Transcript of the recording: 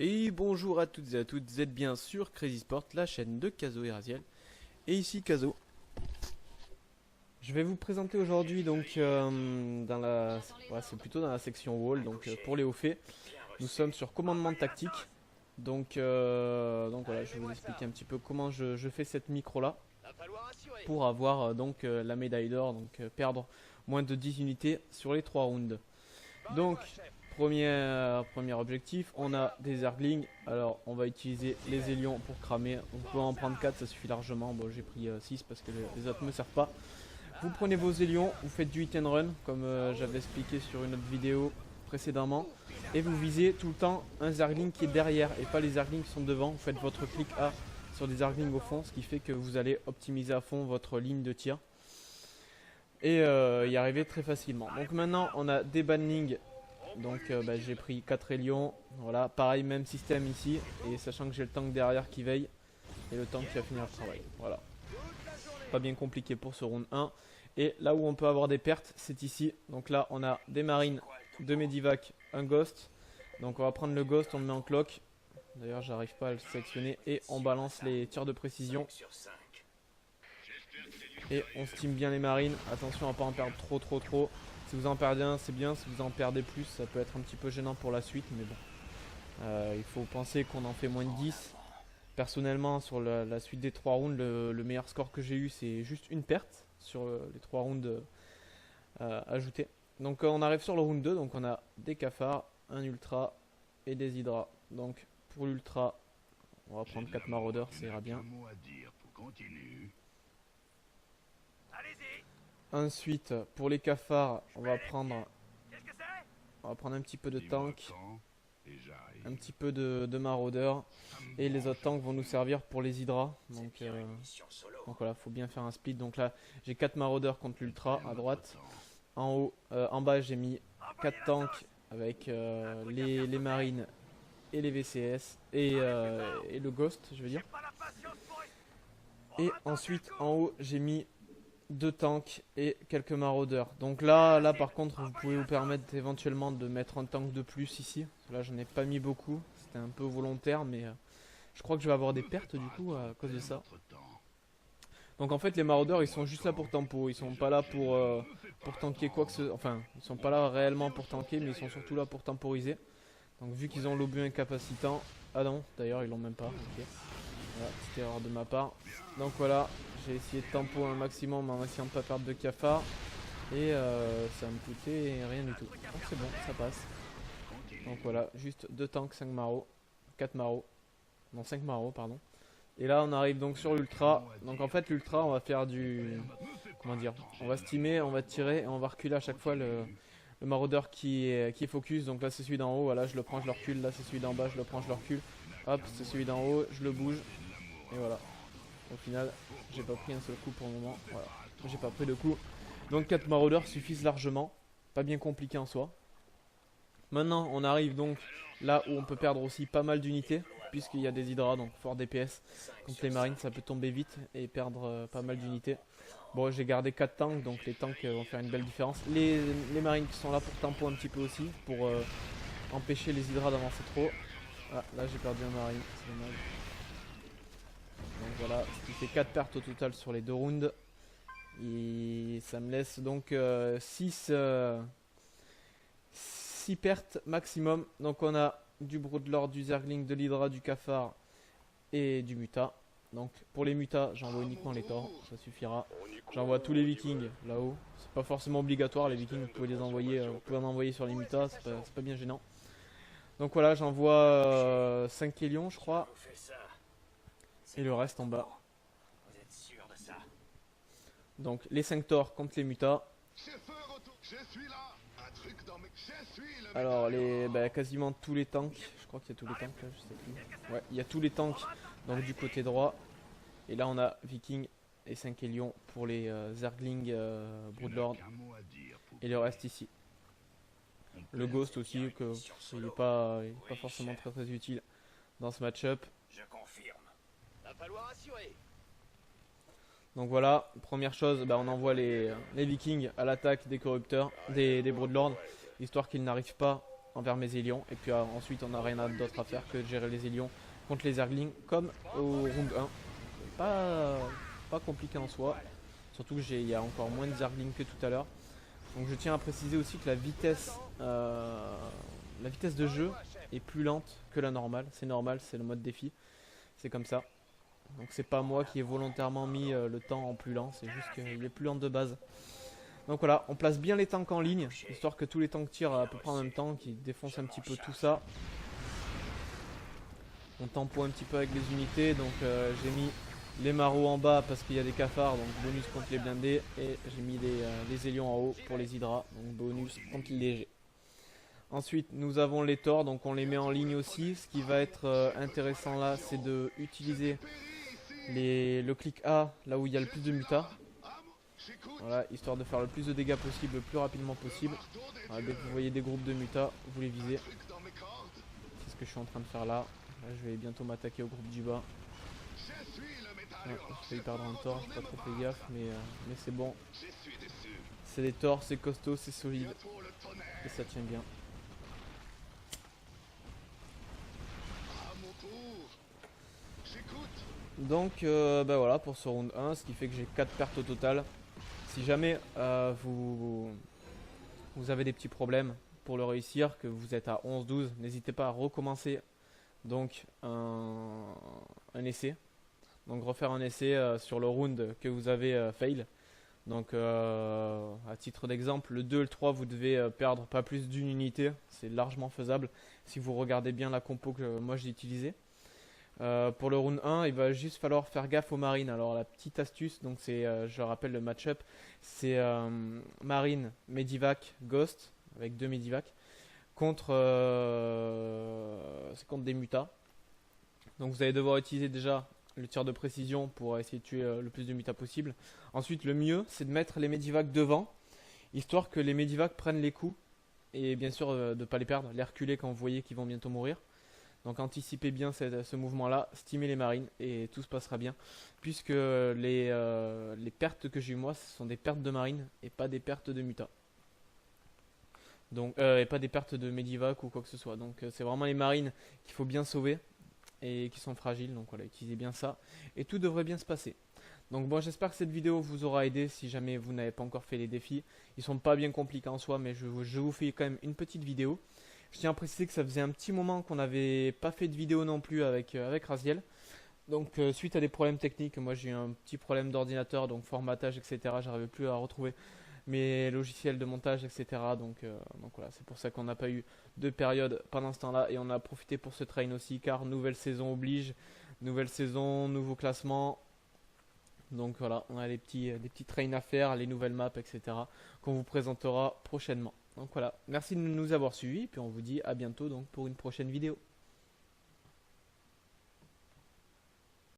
Et bonjour à toutes et à toutes, vous êtes bien sur Crazy Sport, la chaîne de Kazo et Raziel. Et ici Kazo. Je vais vous présenter aujourd'hui donc c'est plutôt dans la section wall, donc pour les hauts faits. Nous sommes sur commandement tactique. Donc voilà, je vais vous expliquer un petit peu comment je fais cette micro là pour avoir la médaille d'or, donc perdre moins de 10 unités sur les 3 rounds. Donc premier objectif, on a des Zerglings. Alors on va utiliser les Hélions pour cramer. On peut en prendre 4, ça suffit largement. Bon, j'ai pris 6 parce que les autres ne me servent pas. Vous prenez vos Hélions, vous faites du hit and run comme j'avais expliqué sur une autre vidéo précédemment. Et vous visez tout le temps un Zergling qui est derrière et pas les Zerglings qui sont devant. Vous faites votre clic A sur des Zerglings au fond, ce qui fait que vous allez optimiser à fond votre ligne de tir et y arriver très facilement. Donc maintenant on a des banlings. Donc j'ai pris 4 Hélions, voilà, pareil, même système ici, et sachant que j'ai le tank derrière qui veille, et le tank qui va finir le travail, voilà. Pas bien compliqué pour ce round 1, et là où on peut avoir des pertes, c'est ici. Donc là on a des marines, 2 medivac, un ghost, donc on va prendre le ghost, on le met en clock, d'ailleurs j'arrive pas à le sélectionner, et on balance les tirs de précision. Et on steam bien les marines, attention à pas en perdre trop. Si vous en perdez un, c'est bien. Si vous en perdez plus, ça peut être un petit peu gênant pour la suite. Mais bon, il faut penser qu'on en fait moins de 10. Personnellement, sur la suite des 3 rounds, le meilleur score que j'ai eu, c'est juste une perte sur les 3 rounds ajoutés. Donc on arrive sur le round 2. Donc on a des cafards, un ultra et des hydras. Donc pour l'ultra, on va prendre 4 maraudeurs, ça ira bien. Ensuite, pour les cafards, on va prendre un petit peu de tank, un petit peu de maraudeur, et les autres tanks vont nous servir pour les hydras. Donc voilà, faut bien faire un split. Donc là, j'ai 4 maraudeurs contre l'ultra à droite. En bas, j'ai mis 4 tanks avec les marines et les VCS et le ghost, je veux dire. Et ensuite, en haut, j'ai mis 2 tanks et quelques maraudeurs. Donc là par contre, vous pouvez vous permettre éventuellement de mettre un tank de plus ici. Là, j'en ai pas mis beaucoup. C'était un peu volontaire, mais je crois que je vais avoir des pertes du coup à cause de ça. Donc en fait, les maraudeurs, ils sont juste là pour tempo. Ils sont pas là pour tanker quoi que ce soit. Enfin, ils sont pas là réellement pour tanker, mais ils sont surtout là pour temporiser. Donc vu qu'ils ont l'obus incapacitant. Ah non, d'ailleurs, ils l'ont même pas. Okay. Voilà, petite erreur de ma part. Donc voilà, j'ai essayé de tempo un maximum en essayant de pas perdre de cafard. Et ça me coûtait rien du tout. Donc c'est bon, ça passe. Donc voilà, juste 2 tanks, 5 maros, 4 maros. Non, 5 maros, pardon. Et là on arrive donc sur l'ultra. Donc en fait l'ultra, on va faire du... Comment dire? On va steamer, on va tirer et on va reculer à chaque fois le maraudeur qui est focus. Donc là c'est celui d'en haut, voilà, je le prends, je le recule. Là c'est celui d'en bas, je le prends, je le recule. Hop, c'est celui d'en haut, je le bouge. Et voilà. Au final, j'ai pas pris un seul coup pour le moment. Voilà. J'ai pas pris de coup. Donc 4 maraudeurs suffisent largement. Pas bien compliqué en soi. Maintenant, on arrive donc là où on peut perdre aussi pas mal d'unités. Puisqu'il y a des hydras, donc fort DPS. Contre les marines, ça peut tomber vite et perdre pas mal d'unités. Bon, j'ai gardé 4 tanks, donc les tanks vont faire une belle différence. Les marines qui sont là pour tempo un petit peu aussi. Pour empêcher les hydras d'avancer trop. Ah, là j'ai perdu un marine, c'est dommage. Donc voilà, ce qui fait 4 pertes au total sur les 2 rounds. Et ça me laisse donc 6 pertes maximum. Donc on a du Broodlord, du Zergling, de l'Hydra, du Cafard et du Muta. Donc pour les Mutas, j'envoie uniquement les Thors, ça suffira. J'envoie tous les Vikings là-haut. C'est pas forcément obligatoire, les Vikings, vous pouvez les envoyer, vous pouvez en envoyer sur les Mutas, c'est pas bien gênant. Donc voilà, j'envoie 5 Hélions, je crois. Et le reste en bas. Donc les 5 Thors contre les Mutas. Alors quasiment tous les tanks. Je crois qu'il y a tous les tanks là, je sais plus. Ouais, il y a tous les tanks donc du côté droit. Et là on a Viking et 5 Hélions pour les Zergling Broodlord. Et le reste ici. Le Ghost aussi, que il n'est pas forcément très utile dans ce match-up. Donc voilà, première chose, on envoie les Vikings à l'attaque des corrupteurs, des Broodlords, histoire qu'ils n'arrivent pas envers mes Zélions. Et puis ensuite on n'a rien d'autre à faire que de gérer les Zélions contre les Zerglings comme au round 1. Pas compliqué en soi. Surtout qu'il y a encore moins de Zerglings que tout à l'heure. Donc je tiens à préciser aussi que la vitesse de jeu est plus lente que la normale. C'est normal, c'est le mode défi. C'est comme ça. Donc c'est pas moi qui ai volontairement mis le temps en plus lent. C'est juste qu'il est plus lent de base. Donc voilà, on place bien les tanks en ligne. Histoire que tous les tanks tirent à peu près en même temps. Qui défoncent un petit peu tout ça. On tempo un petit peu avec les unités. Donc j'ai mis les maros en bas parce qu'il y a des cafards, donc bonus contre les blindés. Et j'ai mis les Zélions en haut pour les hydras, donc bonus contre les légers. Ensuite nous avons les Thors, donc on les met en ligne aussi. Ce qui va être intéressant là, c'est de utiliser le clic A là où il y a le plus de mutas. Voilà, histoire de faire le plus de dégâts possible le plus rapidement possible. Voilà, dès que vous voyez des groupes de mutas, vous les visez. C'est ce que je suis en train de faire là. Là je vais bientôt m'attaquer au groupe du bas. Ouais, j'ai failli perdre un Thor, j'ai pas trop fait gaffe, mais c'est bon. C'est des Thors, c'est costaud, c'est solide. Et ça tient bien. Donc bah voilà pour ce round 1, ce qui fait que j'ai 4 pertes au total. Si jamais vous avez des petits problèmes pour le réussir, que vous êtes à 11-12, n'hésitez pas à recommencer donc un essai. Donc refaire un essai sur le round que vous avez fail. Donc à titre d'exemple, le 2 et le 3 vous devez perdre pas plus d'une unité. C'est largement faisable si vous regardez bien la compo que moi j'ai utilisée. Pour le round 1, il va juste falloir faire gaffe aux marines. Alors la petite astuce, donc c'est, je rappelle le match-up, c'est marine, Medivac, Ghost, avec 2 Medivac, contre des mutas. Donc vous allez devoir utiliser déjà le tir de précision pour essayer de tuer le plus de mutas possible. Ensuite, le mieux, c'est de mettre les Medivac devant, histoire que les Medivac prennent les coups, et bien sûr de ne pas les perdre, les reculer quand vous voyez qu'ils vont bientôt mourir. Donc anticipez bien ce mouvement-là, stimez les marines et tout se passera bien. Puisque les pertes que j'ai eu moi, ce sont des pertes de marines et pas des pertes de mutas. Donc, et pas des pertes de Medivac ou quoi que ce soit. Donc c'est vraiment les marines qu'il faut bien sauver et qui sont fragiles. Donc voilà, utilisez bien ça et tout devrait bien se passer. Donc bon, j'espère que cette vidéo vous aura aidé si jamais vous n'avez pas encore fait les défis. Ils sont pas bien compliqués en soi, mais je vous fais quand même une petite vidéo. Je tiens à préciser que ça faisait un petit moment qu'on n'avait pas fait de vidéo non plus avec Raziel. Donc suite à des problèmes techniques, moi j'ai eu un petit problème d'ordinateur, donc formatage, etc. J'arrivais plus à retrouver mes logiciels de montage, etc. Donc voilà, c'est pour ça qu'on n'a pas eu de période pendant ce temps-là. Et on a profité pour ce train aussi, car nouvelle saison oblige. Nouvelle saison, nouveau classement. Donc voilà, on a des petits trains à faire, les nouvelles maps, etc. qu'on vous présentera prochainement. Donc voilà, merci de nous avoir suivis, puis on vous dit à bientôt donc pour une prochaine vidéo.